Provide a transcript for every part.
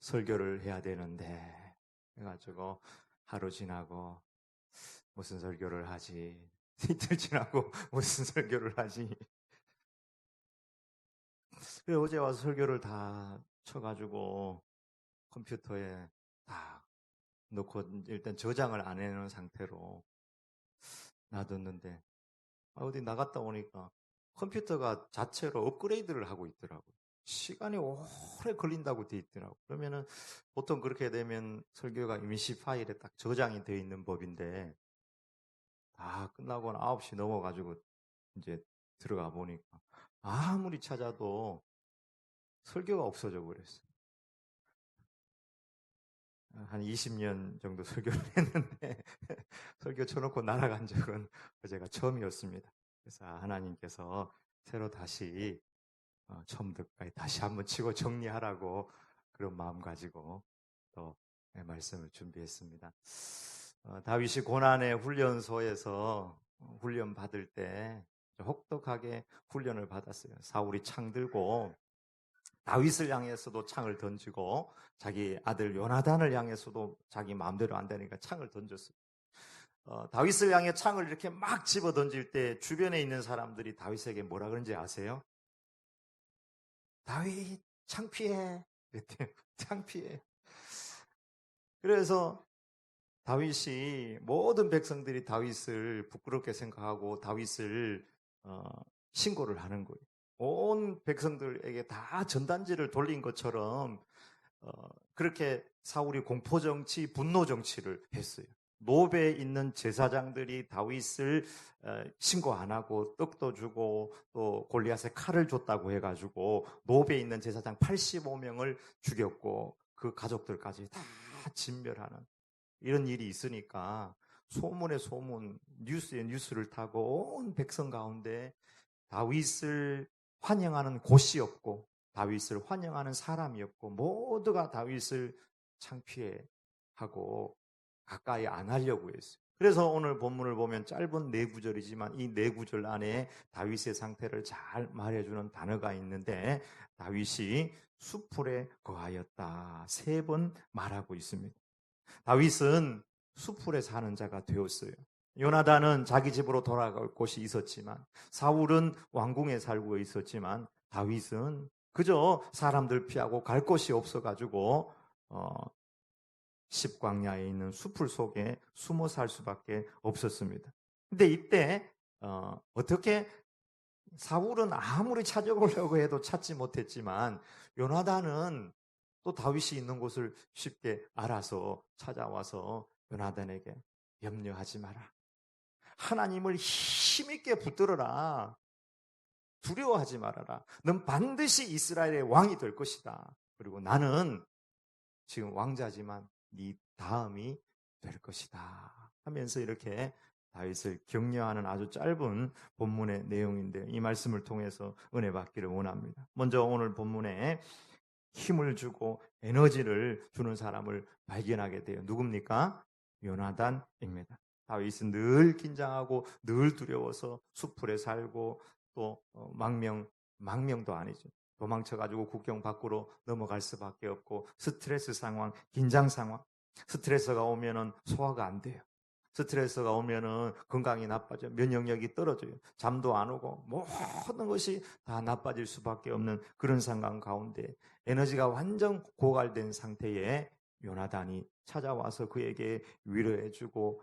설교를 해야 되는데 그래가지고 하루 지나고 무슨 설교를 하지? 이틀 지나고 무슨 설교를 하지? 그래 어제 와서 설교를 다 쳐가지고 컴퓨터에 다 넣고 일단 저장을 안 해놓은 상태로 놔뒀는데 어디 나갔다 오니까 컴퓨터가 자체로 업그레이드를 하고 있더라고요. 시간이 오래 걸린다고 돼 있더라고요. 그러면은 보통 그렇게 되면 설교가 임시 파일에 딱 저장이 되어 있는 법인데 다 끝나고 9시 넘어가지고 이제 들어가 보니까 아무리 찾아도 설교가 없어져 버렸어요. 한 20년 정도 설교를 했는데 설교 쳐놓고 날아간 적은 어제가 처음이었습니다. 그래서 하나님께서 새로 다시 처음부터까지 다시 한번 치고 정리하라고 그런 마음 가지고 또 말씀을 준비했습니다. 다윗이 고난의 훈련소에서 훈련 받을 때 혹독하게 훈련을 받았어요. 사울이 창 들고 다윗을 향해서도 창을 던지고 자기 아들 요나단을 향해서도 자기 마음대로 안 되니까 창을 던졌어요. 다윗을 향해 창을 이렇게 막 집어 던질 때 주변에 있는 사람들이 다윗에게 뭐라 그런지 아세요? 다윗 창피해. 그랬대요. 창피해. 그래서 다윗이 모든 백성들이 다윗을 부끄럽게 생각하고 다윗을 신고를 하는 거예요. 온 백성들에게 다 전단지를 돌린 것처럼 그렇게 사울이 공포정치, 분노정치를 했어요. 노베에 있는 제사장들이 다윗을 신고 안 하고 떡도 주고 또 골리앗에 칼을 줬다고 해가지고 노베에 있는 제사장 85명을 죽였고 그 가족들까지 다 진멸하는 이런 일이 있으니까 소문에 소문, 뉴스에 뉴스를 타고 온 백성 가운데 다윗을 환영하는 곳이 없고 다윗을 환영하는 사람이 없고 모두가 다윗을 창피해하고 가까이 안 하려고 했어요. 그래서 오늘 본문을 보면 짧은 4구절이지만 이 4구절 안에 다윗의 상태를 잘 말해주는 단어가 있는데 다윗이 수풀에 거하였다 3번 말하고 있습니다. 다윗은 수풀에 사는 자가 되었어요. 요나단은 자기 집으로 돌아갈 곳이 있었지만 사울은 왕궁에 살고 있었지만 다윗은 그저 사람들 피하고 갈 곳이 없어가지고 십광야에 있는 수풀 속에 숨어 살 수밖에 없었습니다. 근데 이때 어떻게 사울은 아무리 찾아보려고 해도 찾지 못했지만 요나단은 또 다윗이 있는 곳을 쉽게 알아서 찾아와서 요나단에게 염려하지 마라. 하나님을 힘있게 붙들어라. 두려워하지 말아라. 넌 반드시 이스라엘의 왕이 될 것이다. 그리고 나는 지금 왕자지만 네 다음이 될 것이다. 하면서 이렇게 다윗을 격려하는 아주 짧은 본문의 내용인데 이 말씀을 통해서 은혜 받기를 원합니다. 먼저 오늘 본문에 힘을 주고 에너지를 주는 사람을 발견하게 돼요. 누굽니까? 요나단입니다. 다윗은 늘 긴장하고 늘 두려워서 수풀에 살고 또 망명도 아니죠. 도망쳐가지고 국경 밖으로 넘어갈 수밖에 없고 스트레스 상황, 긴장 상황. 스트레스가 오면은 소화가 안 돼요. 스트레스가 오면은 건강이 나빠져, 면역력이 떨어져요. 잠도 안 오고 모든 것이 다 나빠질 수밖에 없는 그런 상황 가운데 에너지가 완전 고갈된 상태에 요나단이 찾아와서 그에게 위로해주고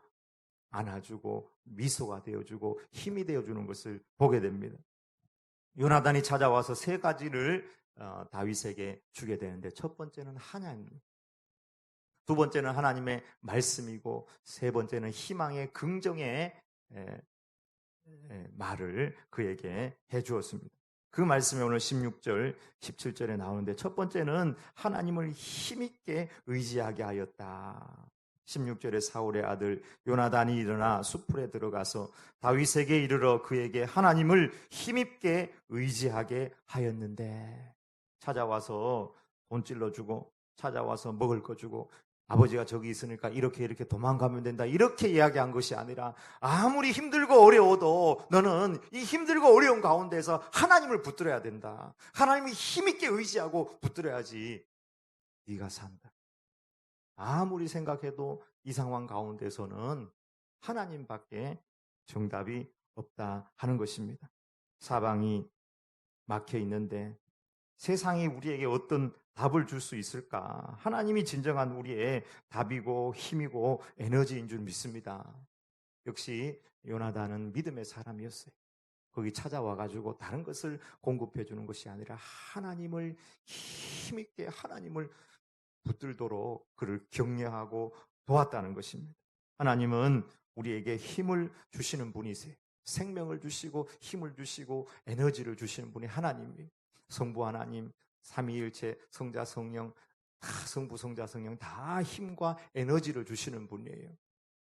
안아주고 미소가 되어주고 힘이 되어주는 것을 보게 됩니다. 요나단이 찾아와서 3가지를 다윗에게 주게 되는데 첫 번째는 하나님, 두 번째는 하나님의 말씀이고 세 번째는 희망의 긍정의 말을 그에게 해주었습니다. 그 말씀이 오늘 16절, 17절에 나오는데 첫 번째는 하나님을 힘있게 의지하게 하였다. 16절에 사울의 아들 요나단이 일어나 수풀에 들어가서 다윗에게 이르러 그에게 하나님을 힘있게 의지하게 하였는데 찾아와서 돈 찔러주고 찾아와서 먹을 거 주고 아버지가 저기 있으니까 이렇게 도망가면 된다 이렇게 이야기한 것이 아니라 아무리 힘들고 어려워도 너는 이 힘들고 어려운 가운데서 하나님을 붙들어야 된다. 하나님이 힘있게 의지하고 붙들어야지 네가 산다. 아무리 생각해도 이 상황 가운데서는 하나님밖에 정답이 없다 하는 것입니다. 사방이 막혀 있는데 세상이 우리에게 어떤 답을 줄 수 있을까? 하나님이 진정한 우리의 답이고 힘이고 에너지인 줄 믿습니다. 역시 요나단은 믿음의 사람이었어요. 거기 찾아와가지고 다른 것을 공급해 주는 것이 아니라 하나님을 힘있게 하나님을 붙들도록 그를 격려하고 도왔다는 것입니다. 하나님은 우리에게 힘을 주시는 분이세요. 생명을 주시고 힘을 주시고 에너지를 주시는 분이 하나님이에요. 성부 하나님, 삼위일체, 성자, 성령, 다 성부, 성자, 성령 다 힘과 에너지를 주시는 분이에요.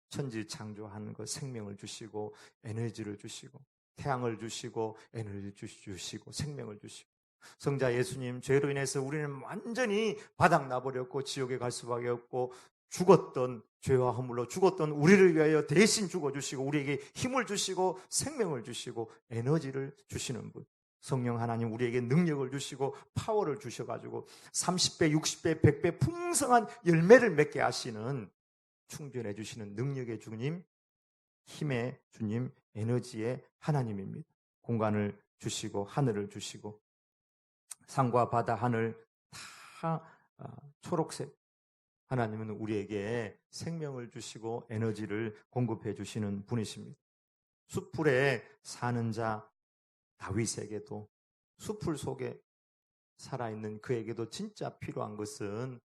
천지 창조하는 것 생명을 주시고 에너지를 주시고 태양을 주시고 에너지를 주시고 생명을 주시고 성자 예수님 죄로 인해서 우리는 완전히 바닥나버렸고 지옥에 갈 수밖에 없고 죽었던 죄와 허물로 죽었던 우리를 위하여 대신 죽어주시고 우리에게 힘을 주시고 생명을 주시고 에너지를 주시는 분 성령 하나님 우리에게 능력을 주시고 파워를 주셔가지고 30배, 60배, 100배 풍성한 열매를 맺게 하시는 충전해 주시는 능력의 주님, 힘의 주님, 에너지의 하나님입니다. 공간을 주시고 하늘을 주시고 산과 바다, 하늘 다 초록색 하나님은 우리에게 생명을 주시고 에너지를 공급해 주시는 분이십니다. 숲풀에 사는 자 다윗에게도 숲풀 속에 살아있는 그에게도 진짜 필요한 것은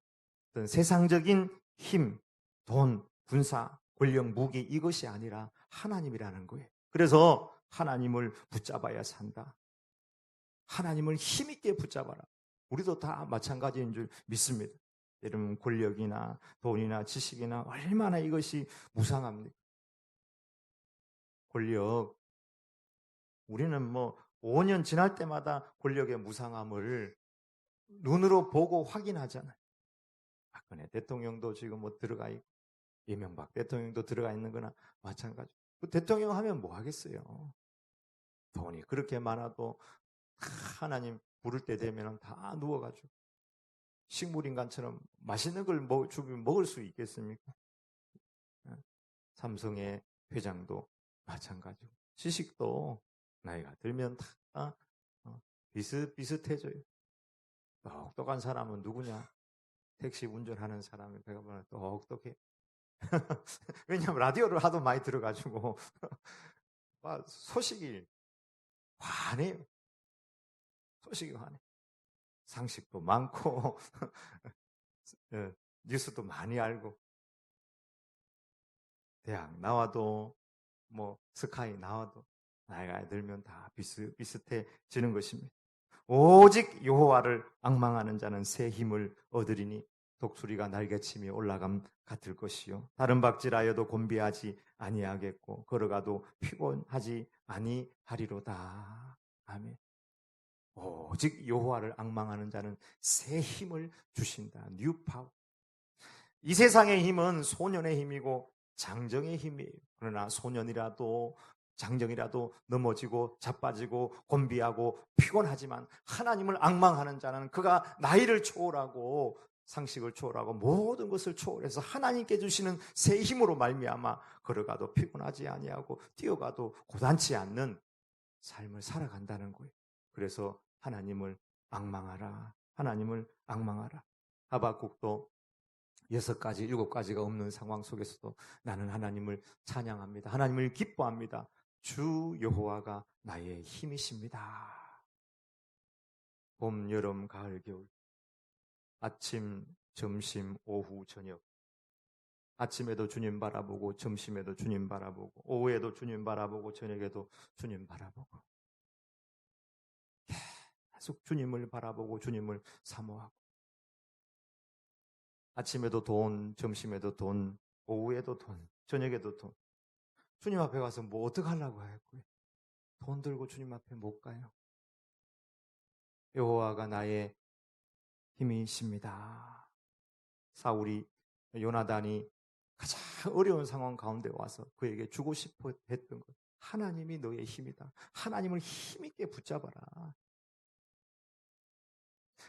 어떤 세상적인 힘, 돈, 군사, 권력, 무기 이것이 아니라 하나님이라는 거예요. 그래서 하나님을 붙잡아야 산다. 하나님을 힘있게 붙잡아라. 우리도 다 마찬가지인 줄 믿습니다. 여러분 권력이나 돈이나 지식이나 얼마나 이것이 무상합니까? 권력 우리는 뭐 5년 지날 때마다 권력의 무상함을 눈으로 보고 확인하잖아요. 박근혜 대통령도 지금 뭐 들어가 있고 이명박 대통령도 들어가 있는 거나 마찬가지. 그 대통령 하면 뭐 하겠어요? 돈이 그렇게 많아도 하나님 부를 때 되면 다 누워가지고 식물인간처럼 맛있는 걸 주면 먹을 수 있겠습니까? 삼성의 회장도 마찬가지고 지식도 나이가 들면 다 비슷비슷해져요. 똑똑한 사람은 누구냐? 택시 운전하는 사람이 배가 보면 똑똑해. 왜냐하면 라디오를 하도 많이 들어가지고 소식이 환해요. 소식이 환해. 상식도 많고 뉴스도 많이 알고 대학 나와도 뭐 스카이 나와도 나이가 들면 다 비슷비슷해지는 것입니다. 오직 여호와를 앙망하는 자는 새 힘을 얻으리니 독수리가 날개치며 올라감 같을 것이요 다른 박질하여도 곤비하지 아니하겠고 걸어가도 피곤하지 아니하리로다. 아멘. 오직 여호와를 앙망하는 자는 새 힘을 주신다. 뉴 파워. 이 세상의 힘은 소년의 힘이고 장정의 힘이에요. 그러나 소년이라도 장정이라도 넘어지고 자빠지고 곤비하고 피곤하지만 하나님을 앙망하는 자는 그가 나이를 초월하고 상식을 초월하고 모든 것을 초월해서 하나님께 주시는 새 힘으로 말미암아 걸어가도 피곤하지 아니하고 뛰어가도 고단치 않는 삶을 살아간다는 거예요. 그래서 하나님을 앙망하라. 하나님을 앙망하라. 하박국도 6가지, 7가지가 없는 상황 속에서도 나는 하나님을 찬양합니다. 하나님을 기뻐합니다. 주 여호와가 나의 힘이십니다. 봄, 여름, 가을, 겨울 아침, 점심, 오후, 저녁 아침에도 주님 바라보고 점심에도 주님 바라보고 오후에도 주님 바라보고 저녁에도 주님 바라보고 계속 주님을 바라보고 주님을 사모하고 아침에도 돈, 점심에도 돈, 오후에도 돈, 저녁에도 돈. 주님 앞에 가서 뭐 어떡하려고 했고요. 돈 들고 주님 앞에 못 가요. 여호와가 나의 힘이십니다. 사울이 요나단이 가장 어려운 상황 가운데 와서 그에게 주고 싶어 했던 것. 하나님이 너의 힘이다. 하나님을 힘있게 붙잡아라.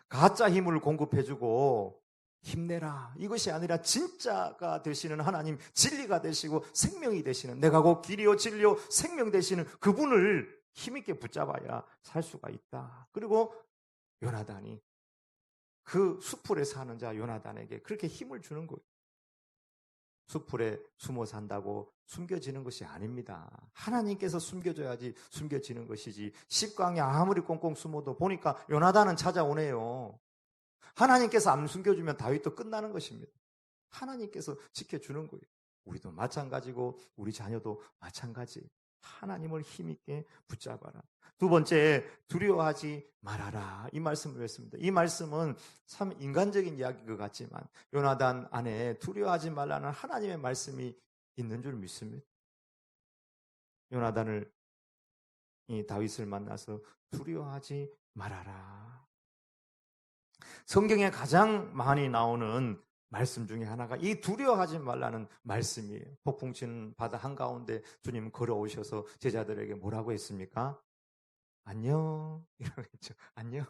가짜 힘을 공급해주고 힘내라. 이것이 아니라 진짜가 되시는 하나님, 진리가 되시고 생명이 되시는, 내가 곧 길이요 진리요 생명 되시는 그분을 힘있게 붙잡아야 살 수가 있다. 그리고 요나단이 그 수풀에 사는 자 요나단에게 그렇게 힘을 주는 거예요. 수풀에 숨어 산다고 숨겨지는 것이 아닙니다. 하나님께서 숨겨줘야지 숨겨지는 것이지, 십강에 아무리 꽁꽁 숨어도 보니까 요나단은 찾아오네요. 하나님께서 안 숨겨주면 다윗도 끝나는 것입니다. 하나님께서 지켜주는 거예요. 우리도 마찬가지고 우리 자녀도 마찬가지. 하나님을 힘있게 붙잡아라. 두 번째, 두려워하지 말아라. 이 말씀을 했습니다. 이 말씀은 참 인간적인 이야기인 것 같지만 요나단 안에 두려워하지 말라는 하나님의 말씀이 있는 줄 믿습니다. 요나단을, 이 다윗을 만나서 두려워하지 말아라. 성경에 가장 많이 나오는 말씀 중에 하나가 이 두려워하지 말라는 말씀이에요. 폭풍 치는 바다 한가운데 주님 걸어오셔서 제자들에게 뭐라고 했습니까? 안녕 이라고 했죠. 안녕.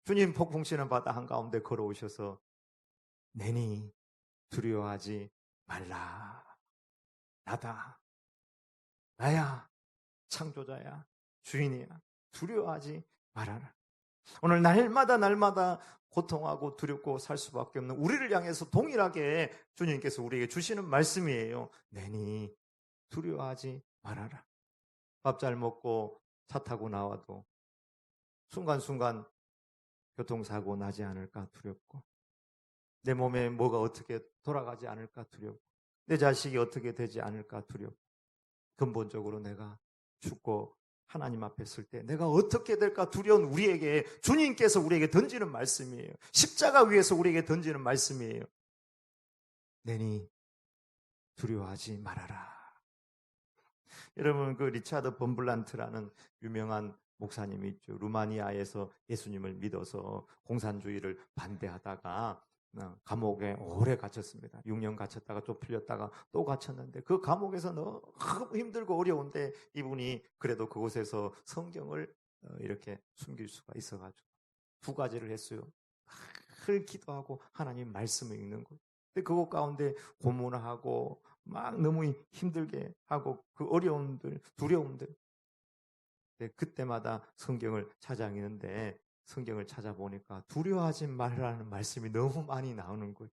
주님 폭풍 치는 바다 한가운데 걸어오셔서 내니 두려워하지 말라. 나다. 나야. 창조자야. 주인이야. 두려워하지 말아라. 오늘 날마다 고통하고 두렵고 살 수밖에 없는 우리를 향해서 동일하게 주님께서 우리에게 주시는 말씀이에요. 내니 두려워하지 말아라. 밥 잘 먹고 차 타고 나와도 순간순간 교통사고 나지 않을까 두렵고, 내 몸에 뭐가 어떻게 돌아가지 않을까 두렵고, 내 자식이 어떻게 되지 않을까 두렵고, 근본적으로 내가 죽고 하나님 앞에 설 때 내가 어떻게 될까 두려운 우리에게 주님께서 우리에게 던지는 말씀이에요. 십자가 위에서 우리에게 던지는 말씀이에요. 내니 두려워하지 말아라. 여러분, 그 리차드 범블란트라는 유명한 목사님이 있죠. 루마니아에서 예수님을 믿어서 공산주의를 반대하다가 감옥에 오래 갇혔습니다. 6년 갇혔다가 또 풀렸다가 또 갇혔는데, 그 감옥에서 너무 힘들고 어려운데 이분이 그래도 그곳에서 성경을 이렇게 숨길 수가 있어가지고 두 가지를 했어요. 늘 기도하고 하나님 말씀을 읽는 거예요. 근데 그곳 가운데 고문하고 막 너무 힘들게 하고 그 어려움들, 두려움들, 그때마다 성경을 찾아 읽는데 성경을 찾아보니까 두려워하지 말라는 말씀이 너무 많이 나오는 거예요.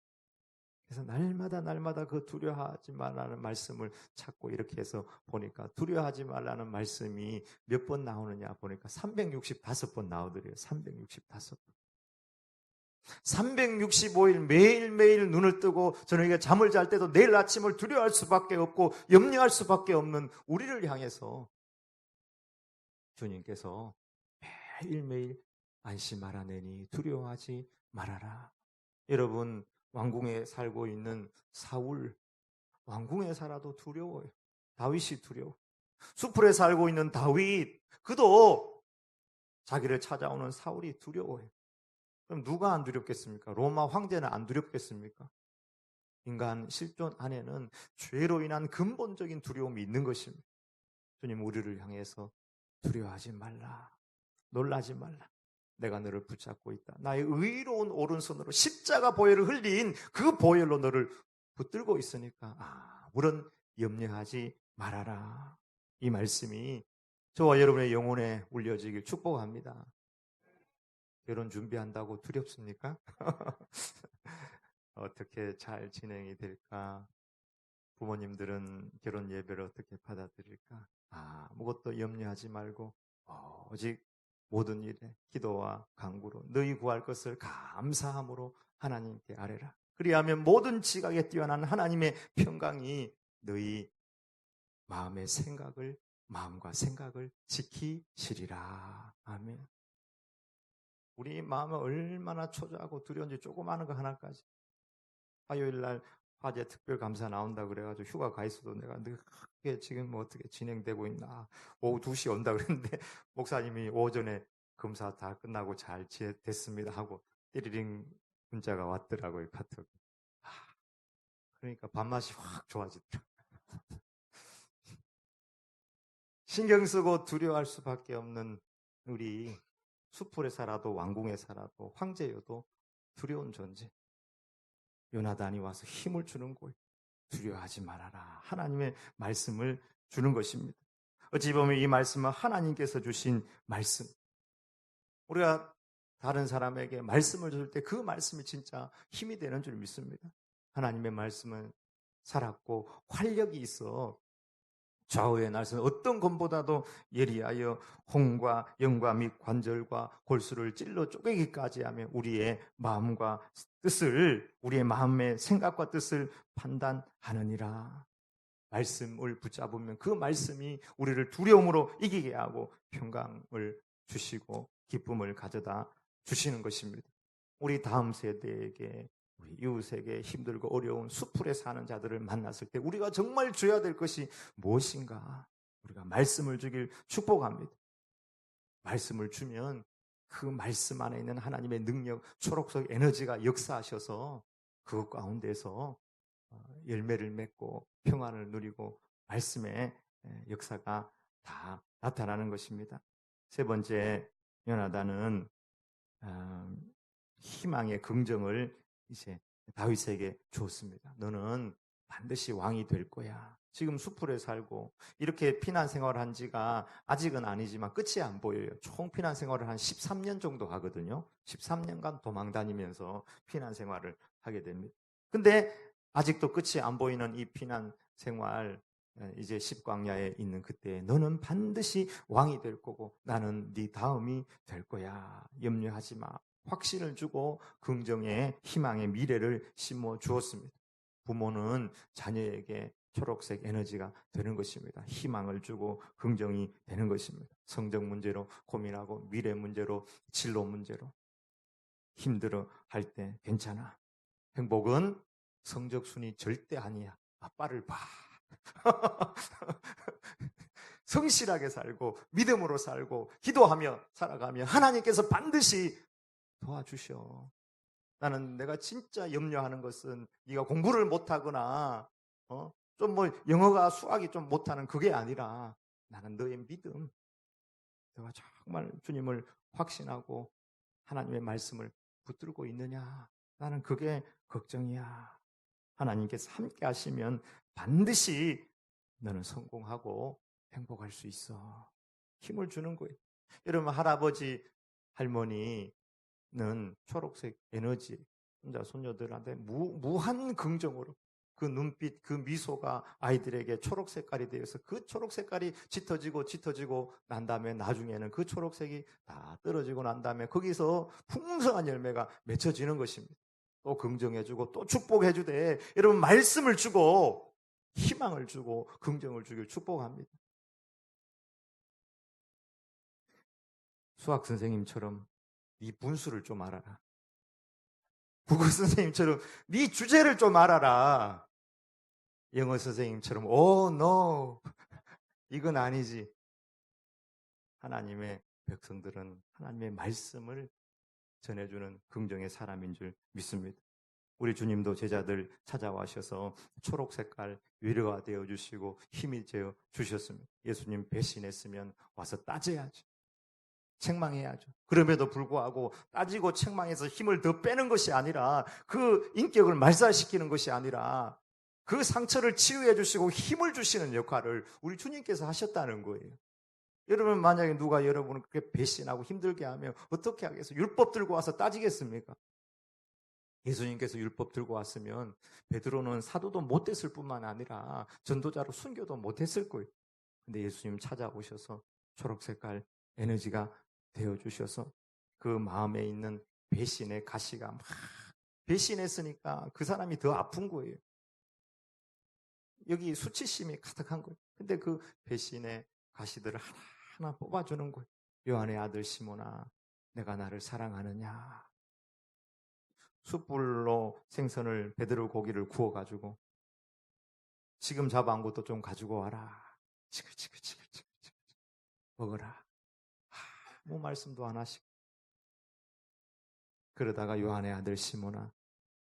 그래서 날마다 그 두려워하지 말라는 말씀을 찾고 이렇게 해서 보니까 두려워하지 말라는 말씀이 몇 번 나오느냐 보니까 365번 나오더래요. 365번. 365일 매일매일 눈을 뜨고 저녁에 잠을 잘 때도 내일 아침을 두려워할 수밖에 없고 염려할 수밖에 없는 우리를 향해서 주님께서 매일매일 안심하라 내니 두려워하지 말아라. 여러분, 왕궁에 살고 있는 사울, 왕궁에 살아도 두려워요. 다윗이 두려워. 수풀에 살고 있는 다윗, 그도 자기를 찾아오는 사울이 두려워요. 그럼 누가 안 두렵겠습니까? 로마 황제는 안 두렵겠습니까? 인간 실존 안에는 죄로 인한 근본적인 두려움이 있는 것입니다. 주님, 우리를 향해서 두려워하지 말라. 놀라지 말라. 내가 너를 붙잡고 있다. 나의 의로운 오른손으로 십자가 보혈을 흘린 그 보혈로 너를 붙들고 있으니까 아무런 염려하지 말아라. 이 말씀이 저와 여러분의 영혼에 울려지길 축복합니다. 결혼 준비한다고 두렵습니까? 어떻게 잘 진행이 될까? 부모님들은 결혼 예배를 어떻게 받아들일까? 아무것도 염려하지 말고 오직 모든 일에 기도와 간구로 너희 구할 것을 감사함으로 하나님께 아뢰라. 그리하면 모든 지각에 뛰어난 하나님의 평강이 너희 마음과 생각을 지키시리라. 아멘. 우리 마음은 얼마나 초조하고 두려운지 조그마한 거 하나까지. 화요일 날 화재 특별 감사 나온다 그래가지고 휴가 가 있어도 내가 그게 지금 뭐 어떻게 진행되고 있나. 오후 2시 온다 그랬는데 목사님이 오전에 검사 다 끝나고 잘 됐습니다 하고 띠리링 문자가 왔더라고요, 카톡. 그러니까 밥맛이 확 좋아지더라고요. 신경 쓰고 두려워할 수밖에 없는 우리, 수풀에 살아도 왕궁에 살아도 황제여도 두려운 존재. 요나단이 와서 힘을 주는 거예요. 두려워하지 말아라. 하나님의 말씀을 주는 것입니다. 어찌 보면 이 말씀은 하나님께서 주신 말씀. 우리가 다른 사람에게 말씀을 줄 때 그 말씀이 진짜 힘이 되는 줄 믿습니다. 하나님의 말씀은 살았고 활력이 있어 좌우의 날선 어떤 검보다도 예리하여 홍과 영과 및 관절과 골수를 찔러 쪼개기까지 하며 우리의 마음과 뜻을, 우리의 마음의 생각과 뜻을 판단하느니라. 말씀을 붙잡으면 그 말씀이 우리를 두려움으로 이기게 하고 평강을 주시고 기쁨을 가져다 주시는 것입니다. 우리 다음 세대에게, 우리 이웃에게 힘들고 어려운 수풀에 사는 자들을 만났을 때 우리가 정말 줘야 될 것이 무엇인가? 우리가 말씀을 주길 축복합니다. 말씀을 주면 그 말씀 안에 있는 하나님의 능력, 초록색 에너지가 역사하셔서 그것 가운데서 열매를 맺고 평안을 누리고 말씀의 역사가 다 나타나는 것입니다. 세 번째, 요나단은 희망의 긍정을 이제 다윗에게 주었습니다. 너는 반드시 왕이 될 거야. 지금 수풀에 살고 이렇게 피난 생활을 한 지가 아직은 아니지만 끝이 안 보여요. 총 피난 생활을 한 13년 정도 하거든요. 13년간 도망 다니면서 피난 생활을 하게 됩니다. 근데 아직도 끝이 안 보이는 이 피난 생활, 이제 십광야에 있는 그때 너는 반드시 왕이 될 거고 나는 네 다음이 될 거야. 염려하지 마. 확신을 주고 긍정의 희망의 미래를 심어 주었습니다. 부모는 자녀에게 초록색 에너지가 되는 것입니다. 희망을 주고 긍정이 되는 것입니다. 성적 문제로 고민하고 미래 문제로 진로 문제로 힘들어 할 때 괜찮아. 행복은 성적 순위 절대 아니야. 아빠를 봐. 성실하게 살고 믿음으로 살고 기도하며 살아가면 하나님께서 반드시 도와주셔. 나는 내가 진짜 염려하는 것은 네가 공부를 못하거나 좀 뭐 영어가 수학이 좀 못하는 그게 아니라 나는 너의 믿음, 너가 정말 주님을 확신하고 하나님의 말씀을 붙들고 있느냐, 나는 그게 걱정이야. 하나님께서 함께 하시면 반드시 너는 성공하고 행복할 수 있어. 힘을 주는 거예요. 여러분, 할아버지 할머니는 초록색 에너지, 손자 손녀들한테 무한 긍정으로 그 눈빛, 그 미소가 아이들에게 초록 색깔이 되어서 그 초록 색깔이 짙어지고 난 다음에 나중에는 그 초록색이 다 떨어지고 난 다음에 거기서 풍성한 열매가 맺혀지는 것입니다. 또 긍정해주고 또 축복해주되, 여러분 말씀을 주고 희망을 주고 긍정을 주길 축복합니다. 수학 선생님처럼 네 분수를 좀 알아라. 국어 선생님처럼 네 주제를 좀 알아라. 영어 선생님처럼 no, 이건 아니지. 하나님의 백성들은 하나님의 말씀을 전해주는 긍정의 사람인 줄 믿습니다. 우리 주님도 제자들 찾아와셔서 초록 색깔 위로가 되어주시고 힘이 되어 주셨습니다. 예수님 배신했으면 와서 따져야죠. 책망해야죠. 그럼에도 불구하고 따지고 책망해서 힘을 더 빼는 것이 아니라, 그 인격을 말살시키는 것이 아니라 그 상처를 치유해 주시고 힘을 주시는 역할을 우리 주님께서 하셨다는 거예요. 여러분, 만약에 누가 여러분을 그렇게 배신하고 힘들게 하면 어떻게 하겠어요? 율법 들고 와서 따지겠습니까? 예수님께서 율법 들고 왔으면 베드로는 사도도 못했을 뿐만 아니라 전도자로 순교도 못했을 거예요. 근데 예수님 찾아오셔서 초록색깔 에너지가 되어주셔서 그 마음에 있는 배신의 가시가 막 배신했으니까 그 사람이 더 아픈 거예요. 여기 수치심이 가득한 거예요. 근데 그 배신의 가시들을 하나하나 뽑아주는 거예요. 요한의 아들 시몬아, 내가 나를 사랑하느냐. 숯불로 생선을 베드로 고기를 구워가지고 지금 잡아온 것도 좀 가지고 와라. 지글지글 먹어라. 아무 말씀도 안 하시고. 그러다가 요한의 아들 시몬아,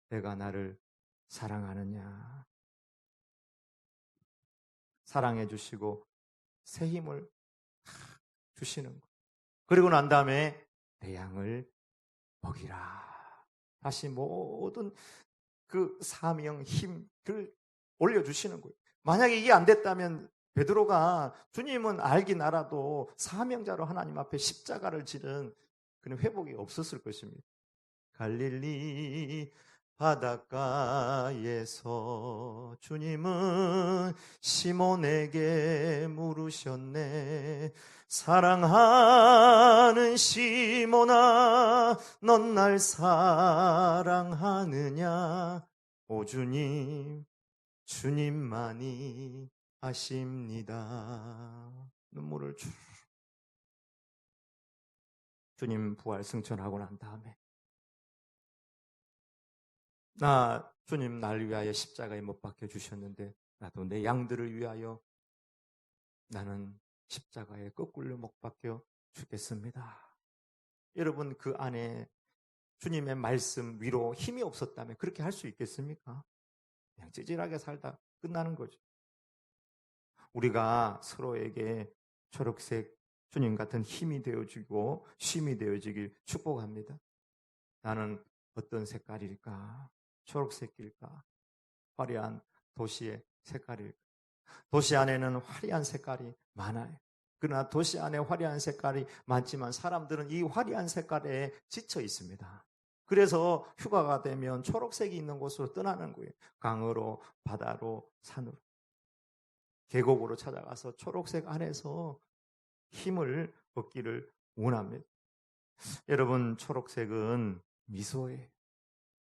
내가 나를 사랑하느냐. 사랑해 주시고 새 힘을 주시는 거. 그리고 난 다음에 내 양을 먹이라. 다시 모든 그 사명, 힘을 올려주시는 거예요. 만약에 이게 안 됐다면 베드로가 주님은 알긴 알아도 사명자로 하나님 앞에 십자가를 지는 그런 회복이 없었을 것입니다. 갈릴리 바닷가에서 주님은 시몬에게 물으셨네. 사랑하는 시몬아, 넌 날 사랑하느냐? 오 주님, 주님만이 아십니다. 눈물을 주님 부활 승천하고 난 다음에 주님 날 위하여 십자가에 못 박혀 주셨는데 나도 내 양들을 위하여 나는 십자가에 거꾸로 못 박혀 죽겠습니다. 여러분 그 안에 주님의 말씀 위로 힘이 없었다면 그렇게 할 수 있겠습니까? 그냥 찌질하게 살다 끝나는 거죠. 우리가 서로에게 초록색 주님 같은 힘이 되어주고 쉼이 되어지길 축복합니다. 나는 어떤 색깔일까? 초록색일까? 화려한 도시의 색깔일까? 도시 안에는 화려한 색깔이 많아요. 그러나 도시 안에 화려한 색깔이 많지만 사람들은 이 화려한 색깔에 지쳐 있습니다. 그래서 휴가가 되면 초록색이 있는 곳으로 떠나는 거예요. 강으로, 바다로, 산으로. 계곡으로 찾아가서 초록색 안에서 힘을 얻기를 원합니다. 여러분, 초록색은 미소예요.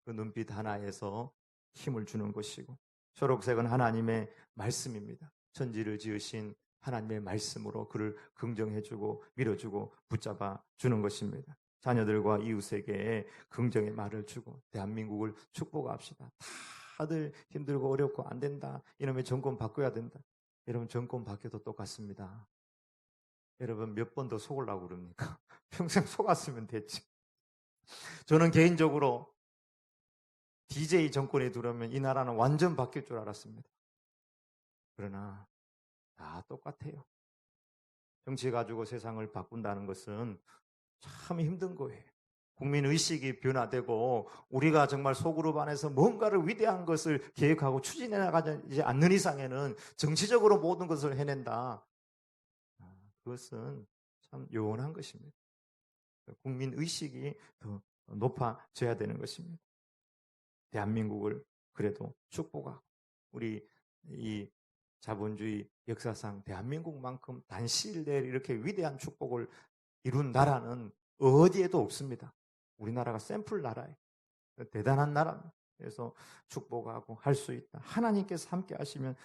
그 눈빛 하나에서 힘을 주는 것이고, 초록색은 하나님의 말씀입니다. 천지를 지으신 하나님의 말씀으로 그를 긍정해주고 밀어주고 붙잡아 주는 것입니다. 자녀들과 이웃에게 긍정의 말을 주고 대한민국을 축복합시다. 다들 힘들고 어렵고 안 된다. 이놈의 정권 바꿔야 된다. 여러분 정권 바뀌어도 똑같습니다. 여러분 몇 번 더 속으려고 그럽니까? 평생 속았으면 됐지. 저는 개인적으로 DJ 정권에 들어오면 이 나라는 완전 바뀔 줄 알았습니다. 그러나 다 똑같아요. 정치 가지고 세상을 바꾼다는 것은 참 힘든 거예요. 국민의식이 변화되고 우리가 정말 소그룹 안에서 뭔가를 위대한 것을 계획하고 추진해 나가지 않는 이상에는 정치적으로 모든 것을 해낸다. 그것은 참 요원한 것입니다. 국민의식이 더 높아져야 되는 것입니다. 대한민국을 그래도 축복하고 우리 이 자본주의 역사상 대한민국만큼 단시일 내에 이렇게 위대한 축복을 이룬 나라는 어디에도 없습니다. 우리나라가 샘플 나라예요. 대단한 나라입니다. 그래서 축복하고 할 수 있다. 하나님께서 함께 하시면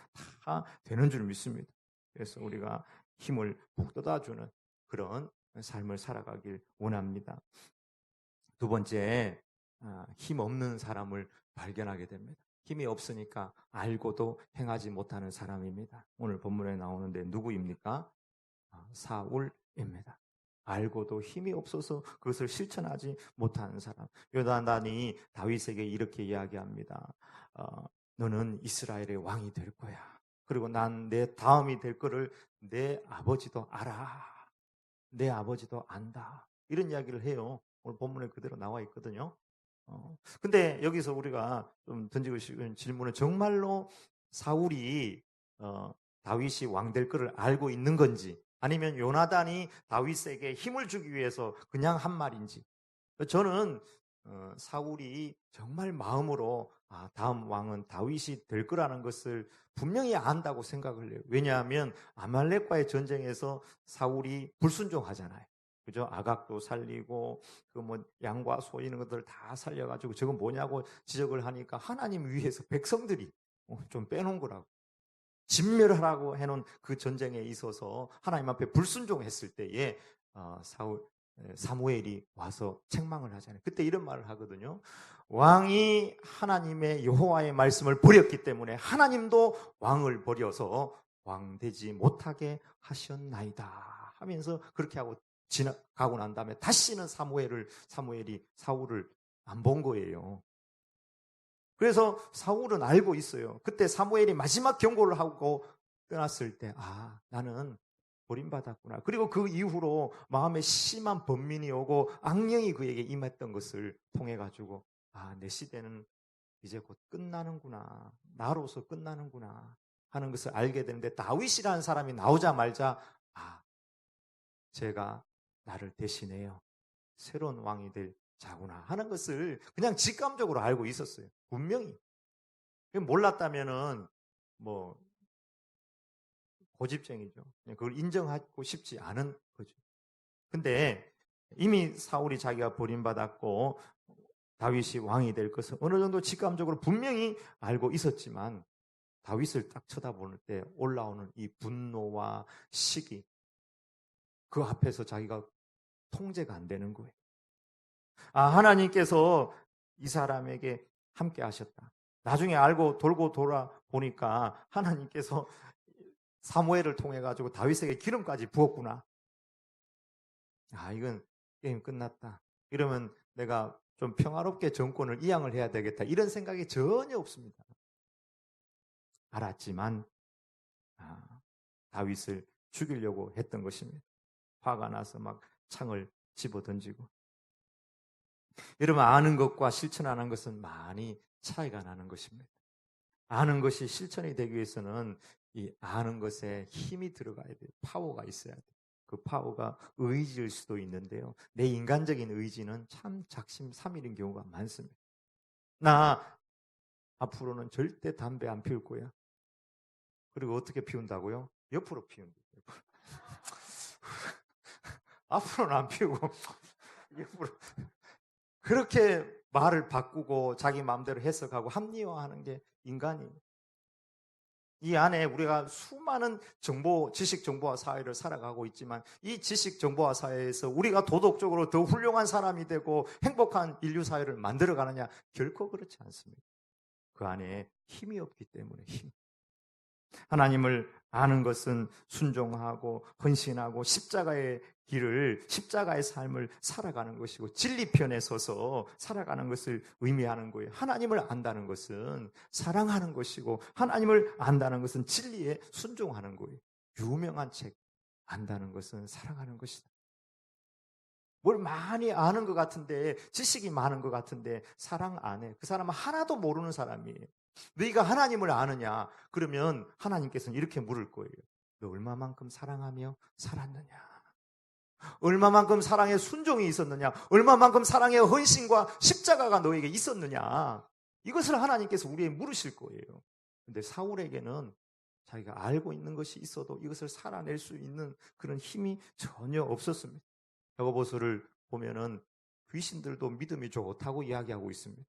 다 되는 줄 믿습니다. 그래서 우리가 힘을 북돋아주는 그런 삶을 살아가길 원합니다. 두 번째, 힘 없는 사람을 발견하게 됩니다. 힘이 없으니까 알고도 행하지 못하는 사람입니다. 오늘 본문에 나오는데 누구입니까? 사울입니다. 알고도 힘이 없어서 그것을 실천하지 못하는 사람. 요나단이 다윗에게 이렇게 이야기합니다. 너는 이스라엘의 왕이 될 거야. 그리고 난 내 다음이 될 거를 내 아버지도 알아. 내 아버지도 안다. 이런 이야기를 해요. 오늘 본문에 그대로 나와 있거든요. 근데 여기서 우리가 좀 던지고 싶은 질문은 정말로 사울이 다윗이 왕 될 거를 알고 있는 건지 아니면 요나단이 다윗에게 힘을 주기 위해서 그냥 한 말인지. 저는 사울이 정말 마음으로 다음 왕은 다윗이 될 거라는 것을 분명히 안다고 생각을 해요. 왜냐하면 아말렉과의 전쟁에서 사울이 불순종하잖아요. 그죠? 아각도 살리고 그 뭐 양과 소 이런 것들 다 살려가지고 저건 뭐냐고 지적을 하니까 하나님 위해서 백성들이 좀 빼놓은 거라고. 진멸하라고 해놓은 그 전쟁에 있어서 하나님 앞에 불순종했을 때에 사무엘이 와서 책망을 하잖아요. 그때 이런 말을 하거든요. 왕이 하나님의 여호와의 말씀을 버렸기 때문에 하나님도 왕을 버려서 왕 되지 못하게 하셨나이다 하면서 그렇게 하고 지나가고 난 다음에 다시는 사무엘이 사울을 안 본 거예요. 그래서 사울은 알고 있어요. 그때 사무엘이 마지막 경고를 하고 떠났을 때 나는 버림받았구나. 그리고 그 이후로 마음에 심한 번민이 오고 악령이 그에게 임했던 것을 통해 가지고 내 시대는 이제 곧 끝나는구나. 나로서 끝나는구나 하는 것을 알게 되는데, 다윗이라는 사람이 나오자마자 제가 나를 대신해요 새로운 왕이 될 자구나 하는 것을 그냥 직감적으로 알고 있었어요. 분명히. 몰랐다면은 뭐 고집쟁이죠. 그걸 인정하고 싶지 않은 거죠. 근데 이미 사울이 자기가 버림받았고 다윗이 왕이 될 것을 어느 정도 직감적으로 분명히 알고 있었지만, 다윗을 딱 쳐다볼 때 올라오는 이 분노와 시기, 그 앞에서 자기가 통제가 안 되는 거예요. 하나님께서 이 사람에게 함께 하셨다. 나중에 알고 돌고 돌아 보니까 하나님께서 사무엘을 통해 가지고 다윗에게 기름까지 부었구나. 이건 게임 끝났다. 이러면 내가 좀 평화롭게 정권을 이양을 해야 되겠다. 이런 생각이 전혀 없습니다. 알았지만 다윗을 죽이려고 했던 것입니다. 화가 나서 막 창을 집어던지고. 여러분, 아는 것과 실천하는 것은 많이 차이가 나는 것입니다. 아는 것이 실천이 되기 위해서는 이 아는 것에 힘이 들어가야 돼요. 파워가 있어야 돼요. 그 파워가 의지일 수도 있는데요. 내 인간적인 의지는 참 작심삼일인 경우가 많습니다. 나 앞으로는 절대 담배 안 피울 거야. 그리고 어떻게 피운다고요? 옆으로 피운다. 앞으로는 안 피우고 옆으로. 그렇게 말을 바꾸고 자기 마음대로 해석하고 합리화하는 게 인간이에요. 이 안에 우리가 수많은 지식 정보화 사회를 살아가고 있지만, 이 지식 정보화 사회에서 우리가 도덕적으로 더 훌륭한 사람이 되고 행복한 인류 사회를 만들어가느냐? 결코 그렇지 않습니다. 그 안에 힘이 없기 때문에. 하나님을 아는 것은 순종하고 헌신하고 십자가의 삶을 살아가는 것이고, 진리편에 서서 살아가는 것을 의미하는 거예요. 하나님을 안다는 것은 사랑하는 것이고, 하나님을 안다는 것은 진리에 순종하는 거예요. 유명한 책 안다는 것은 사랑하는 것이다. 뭘 많이 아는 것 같은데, 지식이 많은 것 같은데 사랑 안 해. 그 사람은 하나도 모르는 사람이에요. 너희가 하나님을 아느냐? 그러면 하나님께서는 이렇게 물을 거예요. 너 얼마만큼 사랑하며 살았느냐? 얼마만큼 사랑의 순종이 있었느냐? 얼마만큼 사랑의 헌신과 십자가가 너에게 있었느냐? 이것을 하나님께서 우리에게 물으실 거예요. 근데 사울에게는 자기가 알고 있는 것이 있어도 이것을 살아낼 수 있는 그런 힘이 전혀 없었습니다. 야고보서를 보면은 귀신들도 믿음이 좋다고 이야기하고 있습니다.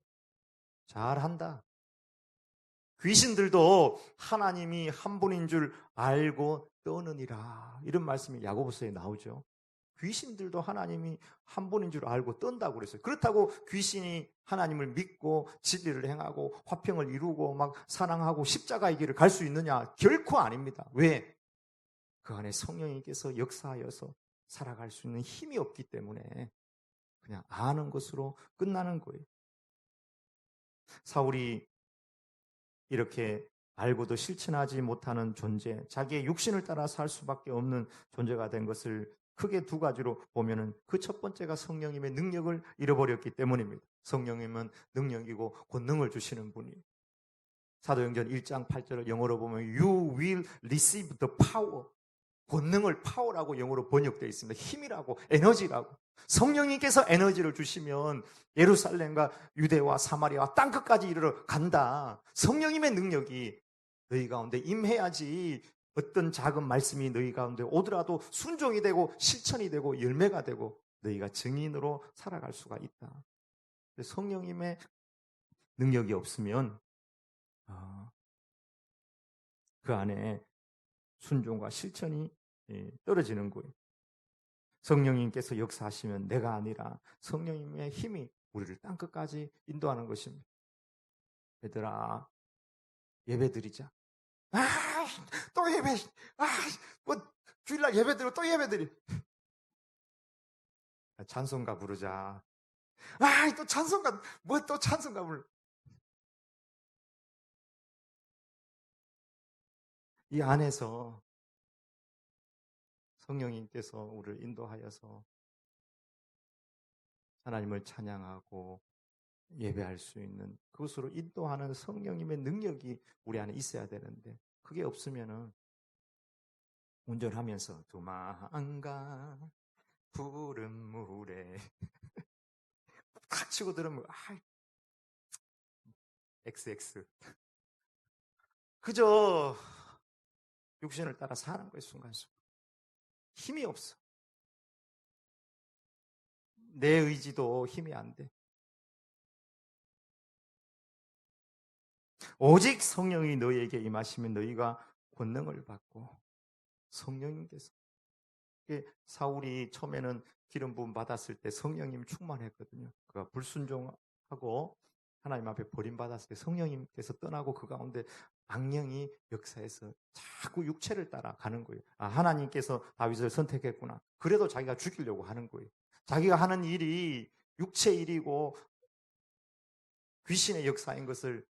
잘한다. 귀신들도 하나님이 한 분인 줄 알고 떠느니라. 이런 말씀이 야고보서에 나오죠. 귀신들도 하나님이 한 분인 줄 알고 떤다고 그랬어요. 그렇다고 귀신이 하나님을 믿고 진리를 행하고 화평을 이루고 막 사랑하고 십자가의 길을 갈 수 있느냐? 결코 아닙니다. 왜? 그 안에 성령님께서 역사하여서 살아갈 수 있는 힘이 없기 때문에 그냥 아는 것으로 끝나는 거예요. 사울이 이렇게 알고도 실천하지 못하는 존재, 자기의 육신을 따라 살 수밖에 없는 존재가 된 것을 크게 두 가지로 보면은, 그 첫 번째가 성령님의 능력을 잃어버렸기 때문입니다. 성령님은 능력이고 권능을 주시는 분이에요. 사도행전 1장 8절을 영어로 보면 You will receive the power. 권능을 파워라고 영어로 번역되어 있습니다. 힘이라고, 에너지라고. 성령님께서 에너지를 주시면 예루살렘과 유대와 사마리아와 땅끝까지 이르러 간다. 성령님의 능력이 너희 가운데 임해야지 어떤 작은 말씀이 너희 가운데 오더라도 순종이 되고 실천이 되고 열매가 되고 너희가 증인으로 살아갈 수가 있다. 성령님의 능력이 없으면 그 안에 순종과 실천이 떨어지는 거예요. 성령님께서 역사하시면 내가 아니라 성령님의 힘이 우리를 땅끝까지 인도하는 것입니다. 얘들아, 예배 드리자. 또 예배. 뭐 주일날 예배 드리고 또 예배 드리. 찬송가 부르자. 또 찬송가, 뭐 또 찬송가 부르. 이 안에서 성령님께서 우리를 인도하여서 하나님을 찬양하고 예배할 수 있는 그것으로 인도하는 성령님의 능력이 우리 안에 있어야 되는데 그게 없으면은 운전하면서 도망가 푸른 물에 탁 치고 들으면 XX 그저 육신을 따라 사는 거예요. 순간순간 힘이 없어. 내 의지도 힘이 안 돼. 오직 성령이 너희에게 임하시면 너희가 권능을 받고 성령님께서 사울이 처음에는 기름 부음 받았을 때 성령님 충만했거든요. 그가 불순종하고 하나님 앞에 버림받았을 때 성령님께서 떠나고 그 가운데 악령이 역사해서 자꾸 육체를 따라가는 거예요. 하나님께서 다윗을 선택했구나. 그래도 자기가 죽이려고 하는 거예요. 자기가 하는 일이 육체 일이고 귀신의 역사인 것을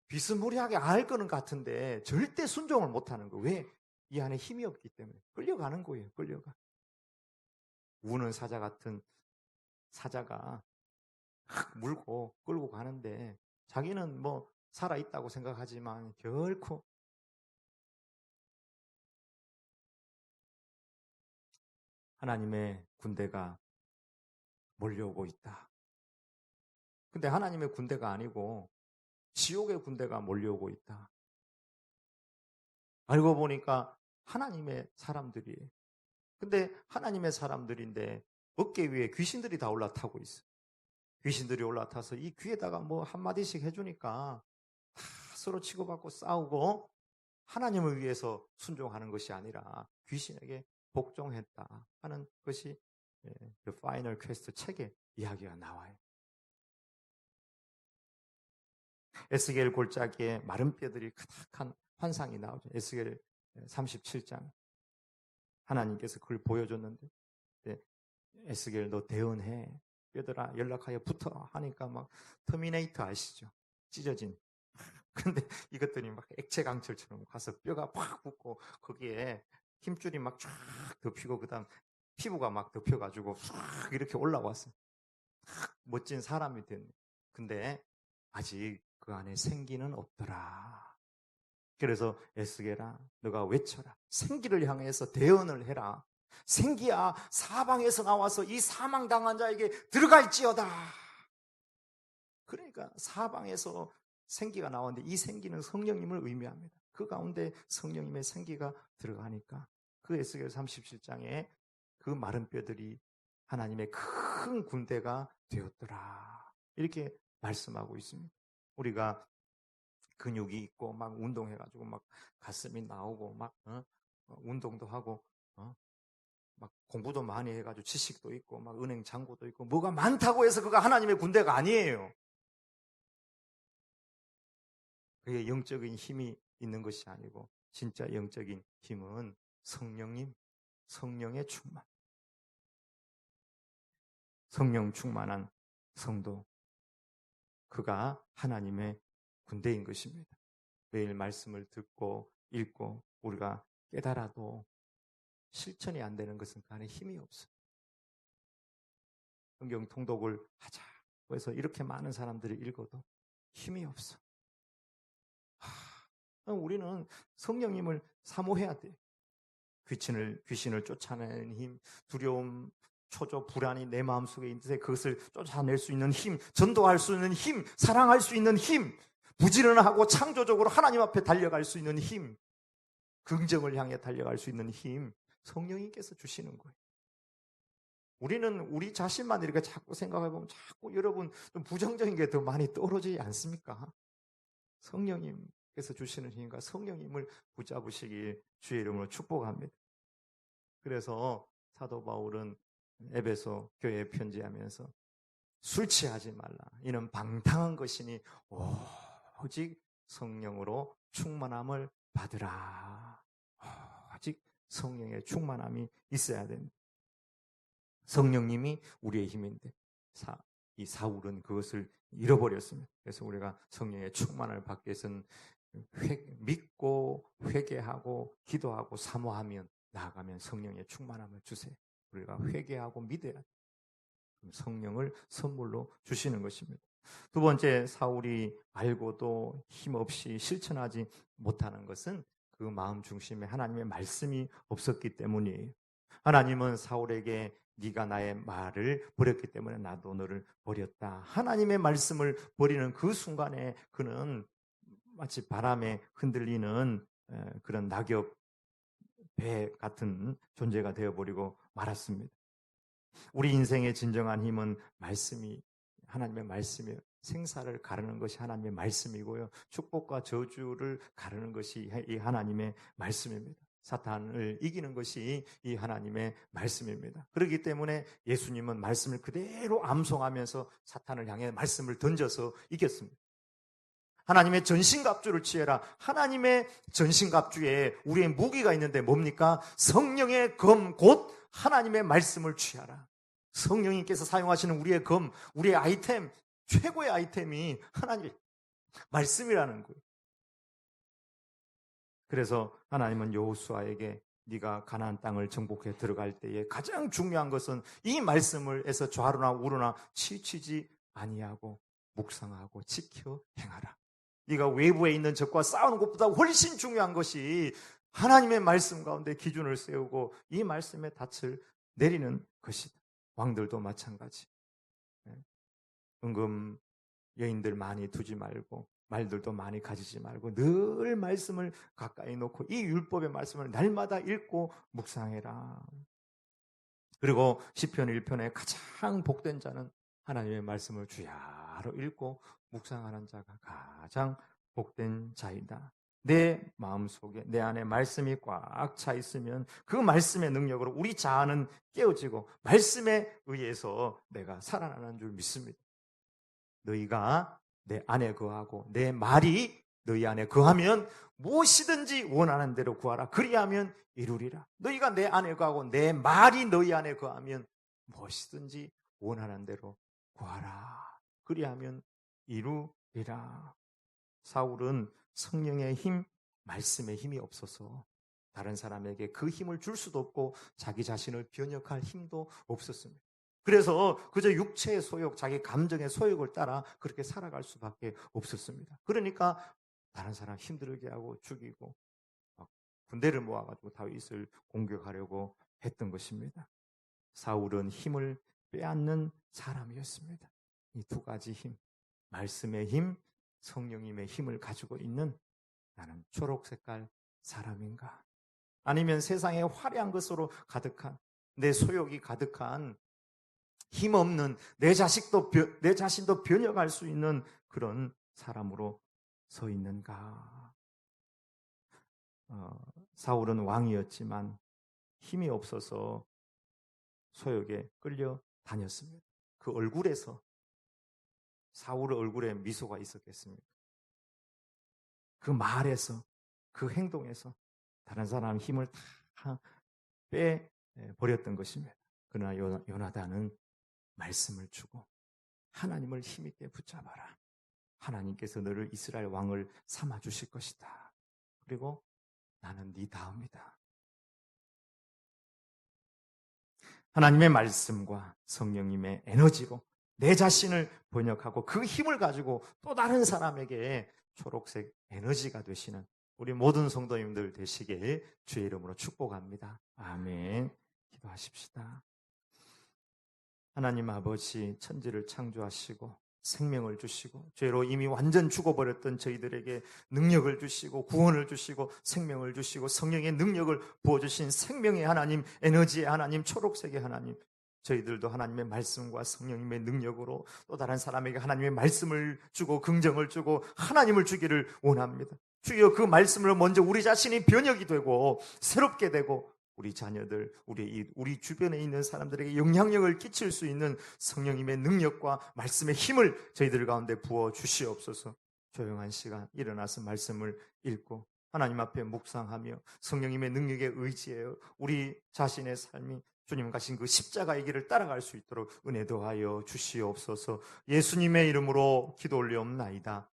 비스무리하게 알 거는 같은데 절대 순종을 못하는 거예요. 왜? 이 안에 힘이 없기 때문에 끌려가는 거예요. 끌려가. 우는 사자 같은 사자가 물고 끌고 가는데 자기는 뭐 살아있다고 생각하지만 결코 하나님의 군대가 몰려오고 있다. 근데 하나님의 군대가 아니고 지옥의 군대가 몰려오고 있다. 알고 보니까 하나님의 사람들이에요. 근데 하나님의 사람들인데 어깨 위에 귀신들이 다 올라타고 있어. 귀신들이 올라타서 이 귀에다가 뭐 한마디씩 해주니까 다 서로 치고받고 싸우고 하나님을 위해서 순종하는 것이 아니라 귀신에게 복종했다 하는 것이 The Final Quest 책에 이야기가 나와요. 에스겔 골짜기에 마른 뼈들이 가득한 환상이 나오죠. 에스겔 37장 하나님께서 그걸 보여줬는데 에스겔 너 대언해 뼈들아 연락하여 붙어 하니까 막 터미네이터 아시죠? 찢어진 근데 이것들이 막 액체 강철처럼 가서 뼈가 팍 붙고 거기에 힘줄이 막 쫙 덮이고 그다음 피부가 막 덮여가지고 쫙 이렇게 올라왔어요. 멋진 사람이 됐네. 근데 아직 그 안에 생기는 없더라. 그래서 에스겔아 너가 외쳐라. 생기를 향해서 대언을 해라. 생기야 사방에서 나와서 이 사망당한 자에게 들어갈지어다. 그러니까 사방에서 생기가 나오는데 이 생기는 성령님을 의미합니다. 그 가운데 성령님의 생기가 들어가니까 그 에스겔 37장에 그 마른 뼈들이 하나님의 큰 군대가 되었더라. 이렇게 말씀하고 있습니다. 우리가 근육이 있고 막 운동해가지고 막 가슴이 나오고 막 운동도 하고 막 공부도 많이 해가지고 지식도 있고 막 은행 잔고도 있고 뭐가 많다고 해서 그가 하나님의 군대가 아니에요. 그게 영적인 힘이 있는 것이 아니고 진짜 영적인 힘은 성령님, 성령의 충만. 성령 충만한 성도. 그가 하나님의 군대인 것입니다. 매일 말씀을 듣고 읽고 우리가 깨달아도 실천이 안 되는 것은 그 안에 힘이 없어요. 성경 통독을 하자. 그래서 이렇게 많은 사람들이 읽어도 힘이 없어. 우리는 성령님을 사모해야 돼. 귀신을 쫓아내는 힘, 두려움, 초조, 불안이 내 마음속에 있는데 그것을 쫓아낼 수 있는 힘, 전도할 수 있는 힘, 사랑할 수 있는 힘, 부지런하고 창조적으로 하나님 앞에 달려갈 수 있는 힘, 긍정을 향해 달려갈 수 있는 힘, 성령님께서 주시는 거예요. 우리는 우리 자신만 이렇게 자꾸 생각해보면 자꾸 여러분 좀 부정적인 게 더 많이 떨어지지 않습니까? 성령님께서 주시는 힘과 성령님을 붙잡으시길 주의 이름으로 축복합니다. 그래서 사도 바울은 에베소 교회에 편지하면서 술 취하지 말라. 이는 방탕한 것이니 오직 성령으로 충만함을 받으라. 오직 성령의 충만함이 있어야 됩니다. 성령님이 우리의 힘인데 이 사울은 그것을 잃어버렸습니다. 그래서 우리가 성령의 충만을 받기 위해서는 믿고 회개하고 기도하고 사모하면 나아가면 성령의 충만함을 주세요. 우리가 회개하고 믿어야 돼. 성령을 선물로 주시는 것입니다. 두 번째, 사울이 알고도 힘없이 실천하지 못하는 것은 그 마음 중심에 하나님의 말씀이 없었기 때문이에요. 하나님은 사울에게 네가 나의 말을 버렸기 때문에 나도 너를 버렸다. 하나님의 말씀을 버리는 그 순간에 그는 마치 바람에 흔들리는 그런 낙엽 배 같은 존재가 되어버리고 말았습니다. 우리 인생의 진정한 힘은 말씀이, 하나님의 말씀이에요. 생사를 가르는 것이 하나님의 말씀이고요. 축복과 저주를 가르는 것이 이 하나님의 말씀입니다. 사탄을 이기는 것이 이 하나님의 말씀입니다. 그렇기 때문에 예수님은 말씀을 그대로 암송하면서 사탄을 향해 말씀을 던져서 이겼습니다. 하나님의 전신갑주를 취해라. 하나님의 전신갑주에 우리의 무기가 있는데 뭡니까? 성령의 검, 곧 하나님의 말씀을 취하라. 성령님께서 사용하시는 우리의 검, 우리의 아이템, 최고의 아이템이 하나님의 말씀이라는 거예요. 그래서 하나님은 여호수아에게 네가 가나안 땅을 정복해 들어갈 때에 가장 중요한 것은 이 말씀을 해서 좌로나 우로나 치치지 아니하고 묵상하고 지켜 행하라. 네가 외부에 있는 적과 싸우는 것보다 훨씬 중요한 것이 하나님의 말씀 가운데 기준을 세우고 이 말씀에 닻을 내리는 것이다. 왕들도 마찬가지. 은금 여인들 많이 두지 말고 말들도 많이 가지지 말고 늘 말씀을 가까이 놓고 이 율법의 말씀을 날마다 읽고 묵상해라. 그리고 시편 1편에 가장 복된 자는 하나님의 말씀을 주야로 읽고 묵상하는 자가 가장 복된 자이다. 내 마음속에 내 안에 말씀이 꽉 차 있으면 그 말씀의 능력으로 우리 자아는 깨어지고 말씀에 의해서 내가 살아나는 줄 믿습니다. 너희가 내 안에 거하고 내 말이 너희 안에 거하면 무엇이든지 원하는 대로 구하라. 그리하면 이루리라. 너희가 내 안에 거하고 내 말이 너희 안에 거하면 무엇이든지 원하는 대로 구하라. 그리하면 이루리라. 사울은 성령의 힘, 말씀의 힘이 없어서 다른 사람에게 그 힘을 줄 수도 없고 자기 자신을 변혁할 힘도 없었습니다. 그래서 그저 육체의 소욕, 자기 감정의 소욕을 따라 그렇게 살아갈 수밖에 없었습니다. 그러니까 다른 사람 힘들게 하고 죽이고 군대를 모아가지고 다윗을 공격하려고 했던 것입니다. 사울은 힘을 빼앗는 사람이었습니다. 이 두 가지 힘, 말씀의 힘, 성령님의 힘을 가지고 있는 나는 초록 색깔 사람인가? 아니면 세상에 화려한 것으로 가득한 내 소욕이 가득한 힘없는 내 자신도 변혁할 수 있는 그런 사람으로 서 있는가? 사울은 왕이었지만 힘이 없어서 소욕에 끌려 다녔습니다. 그 얼굴에서 사울의 얼굴에 미소가 있었겠습니까? 그 말에서 그 행동에서 다른 사람 힘을 다 빼버렸던 것입니다. 그러나 요나단은 말씀을 주고 하나님을 힘있게 붙잡아라. 하나님께서 너를 이스라엘 왕을 삼아 주실 것이다. 그리고 나는 네 다음이다. 하나님의 말씀과 성령님의 에너지로 내 자신을 번역하고 그 힘을 가지고 또 다른 사람에게 초록색 에너지가 되시는 우리 모든 성도님들 되시길 주의 이름으로 축복합니다. 아멘. 기도하십시다. 하나님 아버지, 천지를 창조하시고 생명을 주시고 죄로 이미 완전 죽어버렸던 저희들에게 능력을 주시고 구원을 주시고 생명을 주시고 성령의 능력을 부어주신 생명의 하나님, 에너지의 하나님, 초록색의 하나님, 저희들도 하나님의 말씀과 성령님의 능력으로 또 다른 사람에게 하나님의 말씀을 주고 긍정을 주고 하나님을 주기를 원합니다. 주여, 그 말씀으로 먼저 우리 자신이 변혁이 되고 새롭게 되고 우리 자녀들, 우리 주변에 있는 사람들에게 영향력을 끼칠 수 있는 성령님의 능력과 말씀의 힘을 저희들 가운데 부어 주시옵소서. 조용한 시간 일어나서 말씀을 읽고 하나님 앞에 묵상하며 성령님의 능력에 의지하여 우리 자신의 삶이 주님 가신 그 십자가의 길을 따라갈 수 있도록 은혜 더하여 주시옵소서. 예수님의 이름으로 기도 올리옵나이다.